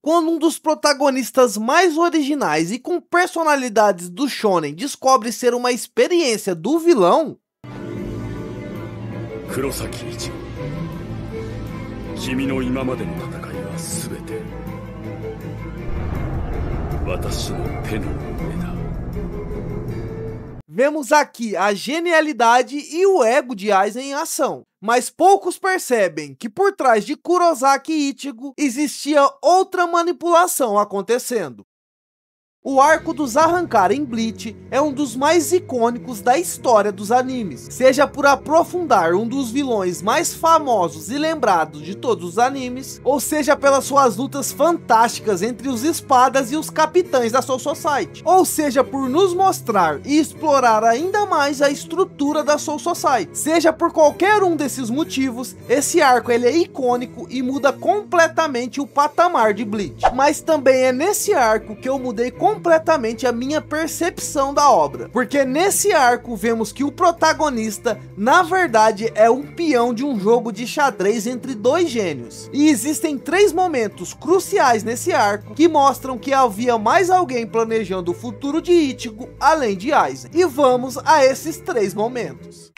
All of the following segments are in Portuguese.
Quando um dos protagonistas mais originais e com personalidades do shonen descobre ser uma experiência do vilão, 黒崎一護、君の今までの戦いは全て私の手の上だ。 vemos aqui a genialidade e o ego de Aizen em ação. Mas poucos percebem que por trás de Kurosaki Ichigo existia outra manipulação acontecendo. O arco dos Arrancar em Bleach é um dos mais icônicos da história dos animes, seja por aprofundar um dos vilões mais famosos e lembrados de todos os animes, ou seja pelas suas lutas fantásticas entre os espadas e os capitães da Soul Society, ou seja por nos mostrar e explorar ainda mais a estrutura da Soul Society. Seja por qualquer um desses motivos, esse arco ele é icônico e muda completamente o patamar de Bleach. Mas também é nesse arco que eu mudei completamente a minha percepção da obra, porque nesse arco vemos que o protagonista na verdade é um peão de um jogo de xadrez entre dois gênios, e existem 3 momentos cruciais nesse arco que mostram que havia mais alguém planejando o futuro de Ichigo além de Aizen, e vamos a esses 3 momentos.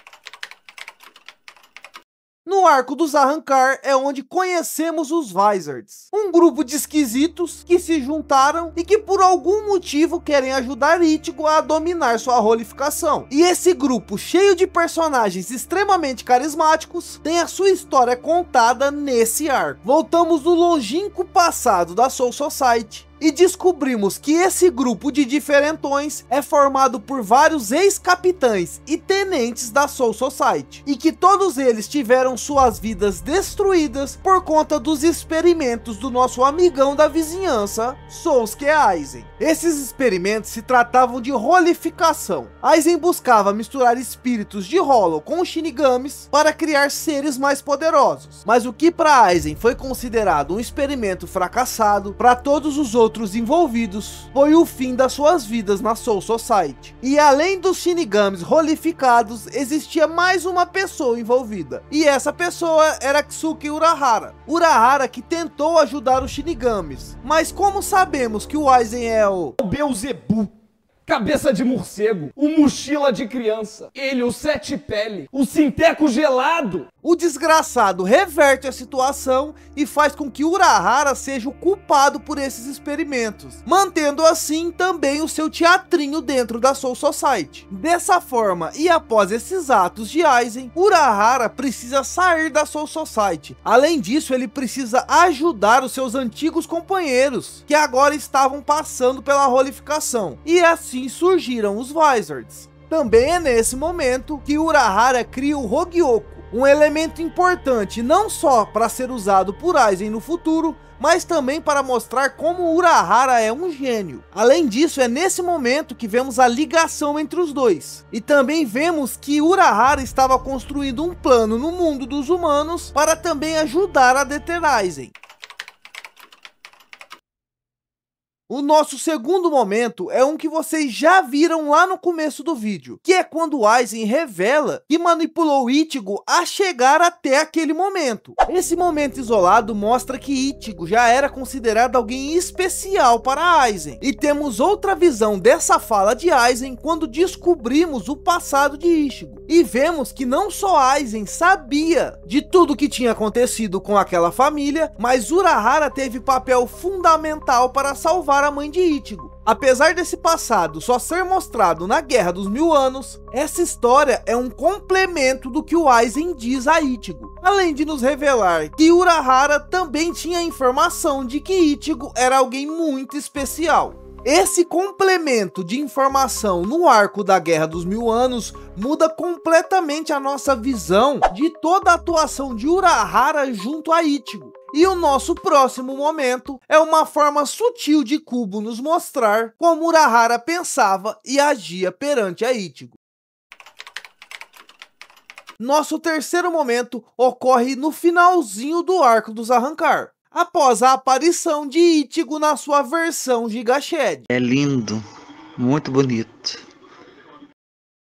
No arco dos Arrancar é onde conhecemos os Vizards, um grupo de esquisitos que se juntaram e que por algum motivo querem ajudar Ichigo a dominar sua rolificação. E esse grupo cheio de personagens extremamente carismáticos tem a sua história contada nesse arco. Voltamos no longínquo passado da Soul Society e descobrimos que esse grupo de diferentões é formado por vários ex-capitães e tenentes da Soul Society, e que todos eles tiveram suas vidas destruídas por conta dos experimentos do nosso amigão da vizinhança, Sousuke Aizen. Esses experimentos se tratavam de rolificação. Aizen buscava misturar espíritos de Hollow com Shinigamis para criar seres mais poderosos, mas o que para Aizen foi considerado um experimento fracassado, para todos os outros envolvidos foi o fim das suas vidas na Soul Society. E além dos Shinigamis rolificados, existia mais uma pessoa envolvida, e essa pessoa era Kisuke Urahara. Urahara que tentou ajudar os Shinigamis, mas como sabemos que o Aizen é o Beelzebub, cabeça de morcego, o mochila de criança, ele, o sete pele, o sinteco gelado, o desgraçado reverte a situação e faz com que Urahara seja o culpado por esses experimentos, mantendo assim também o seu teatrinho dentro da Soul Society. Dessa forma, e após esses atos de Aizen, Urahara precisa sair da Soul Society. Além disso, ele precisa ajudar os seus antigos companheiros, que agora estavam passando pela rolificação, e assim surgiram os Vizards. Também é nesse momento que Urahara cria o Hogyoku, um elemento importante não só para ser usado por Aizen no futuro, mas também para mostrar como Urahara é um gênio. Além disso, é nesse momento que vemos a ligação entre os dois. E também vemos que Urahara estava construindo um plano no mundo dos humanos para também ajudar a deter Aizen. O nosso segundo momento é um que vocês já viram lá no começo do vídeo, que é quando Aizen revela que manipulou Ichigo a chegar até aquele momento. Esse momento isolado mostra que Ichigo já era considerado alguém especial para Aizen, e temos outra visão dessa fala de Aizen quando descobrimos o passado de Ichigo, e vemos que não só Aizen sabia de tudo que tinha acontecido com aquela família, mas Urahara teve papel fundamental para salvar a mãe de Ichigo. Apesar desse passado só ser mostrado na Guerra dos Mil Anos, essa história é um complemento do que o Aizen diz a Ichigo, além de nos revelar que Urahara também tinha informação de que Ichigo era alguém muito especial. Esse complemento de informação no arco da Guerra dos Mil Anos muda completamente a nossa visão de toda a atuação de Urahara junto a Ichigo. E o nosso próximo momento é uma forma sutil de Kubo nos mostrar como Urahara pensava e agia perante a Ichigo. Nosso terceiro momento ocorre no finalzinho do arco dos Arrancar, após a aparição de Ichigo na sua versão Giga Shed. É lindo, muito bonito.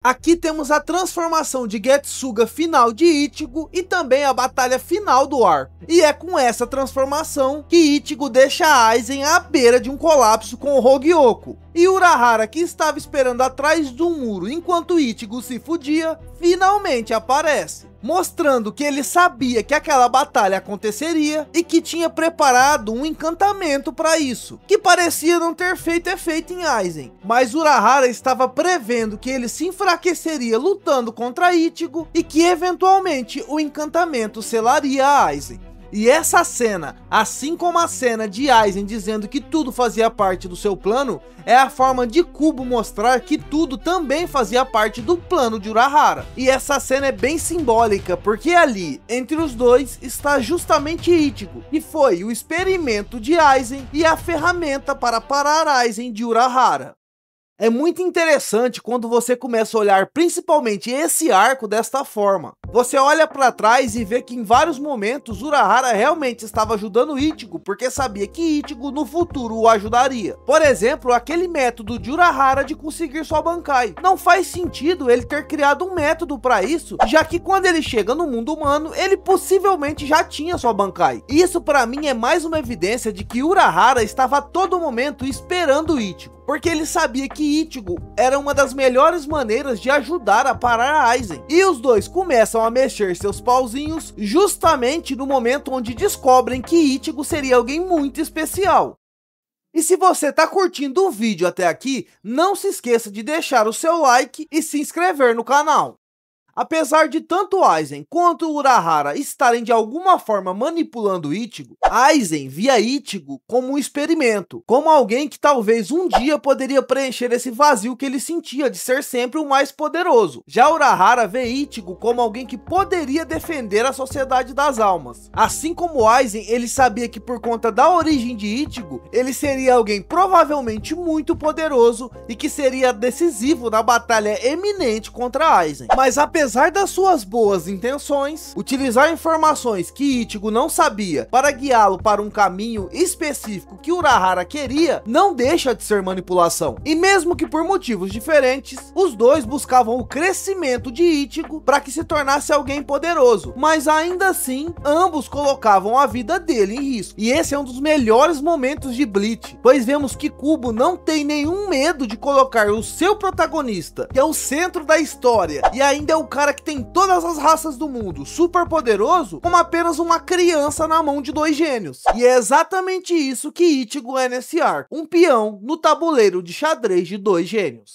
Aqui temos a transformação de Getsuga final de Ichigo e também a batalha final do arco. E é com essa transformação que Ichigo deixa Aizen à beira de um colapso com o Hogyoku. E Urahara, que estava esperando atrás do muro enquanto Ichigo se fudia, finalmente aparece, mostrando que ele sabia que aquela batalha aconteceria e que tinha preparado um encantamento para isso, que parecia não ter feito efeito em Aizen. Mas Urahara estava prevendo que ele se enfraqueceria lutando contra Ichigo e que eventualmente o encantamento selaria a Aizen. E essa cena, assim como a cena de Aizen dizendo que tudo fazia parte do seu plano, é a forma de Kubo mostrar que tudo também fazia parte do plano de Urahara. E essa cena é bem simbólica, porque ali, entre os dois, está justamente Ichigo, que foi o experimento de Aizen e a ferramenta para parar Aizen de Urahara. É muito interessante quando você começa a olhar principalmente esse arco desta forma. Você olha para trás e vê que em vários momentos Urahara realmente estava ajudando Ichigo, porque sabia que Ichigo no futuro o ajudaria. Por exemplo, aquele método de Urahara de conseguir sua Bankai. Não faz sentido ele ter criado um método para isso, já que quando ele chega no mundo humano, ele possivelmente já tinha sua Bankai. Isso para mim é mais uma evidência de que Urahara estava a todo momento esperando Ichigo, porque ele sabia que Ichigo era uma das melhores maneiras de ajudar a parar Aizen. E os dois começam a mexer seus pauzinhos justamente no momento onde descobrem que Ichigo seria alguém muito especial. E se você tá curtindo o vídeo até aqui, não se esqueça de deixar o seu like e se inscrever no canal. Apesar de tanto Aizen quanto Urahara estarem de alguma forma manipulando Ichigo, Aizen via Ichigo como um experimento, como alguém que talvez um dia poderia preencher esse vazio que ele sentia de ser sempre o mais poderoso. Já Urahara vê Ichigo como alguém que poderia defender a Sociedade das Almas. Assim como Aizen, ele sabia que por conta da origem de Ichigo, ele seria alguém provavelmente muito poderoso e que seria decisivo na batalha eminente contra Aizen. Mas apesar das suas boas intenções, utilizar informações que Ichigo não sabia para guiá-lo para um caminho específico que Urahara queria, não deixa de ser manipulação. E mesmo que por motivos diferentes, os dois buscavam o crescimento de Ichigo para que se tornasse alguém poderoso, mas ainda assim, ambos colocavam a vida dele em risco. E esse é um dos melhores momentos de Bleach, pois vemos que Kubo não tem nenhum medo de colocar o seu protagonista, que é o centro da história, e ainda é o cara que tem todas as raças do mundo, super poderoso, como apenas uma criança na mão de dois gênios. E é exatamente isso que Ichigo é nesse arco, um peão no tabuleiro de xadrez de dois gênios.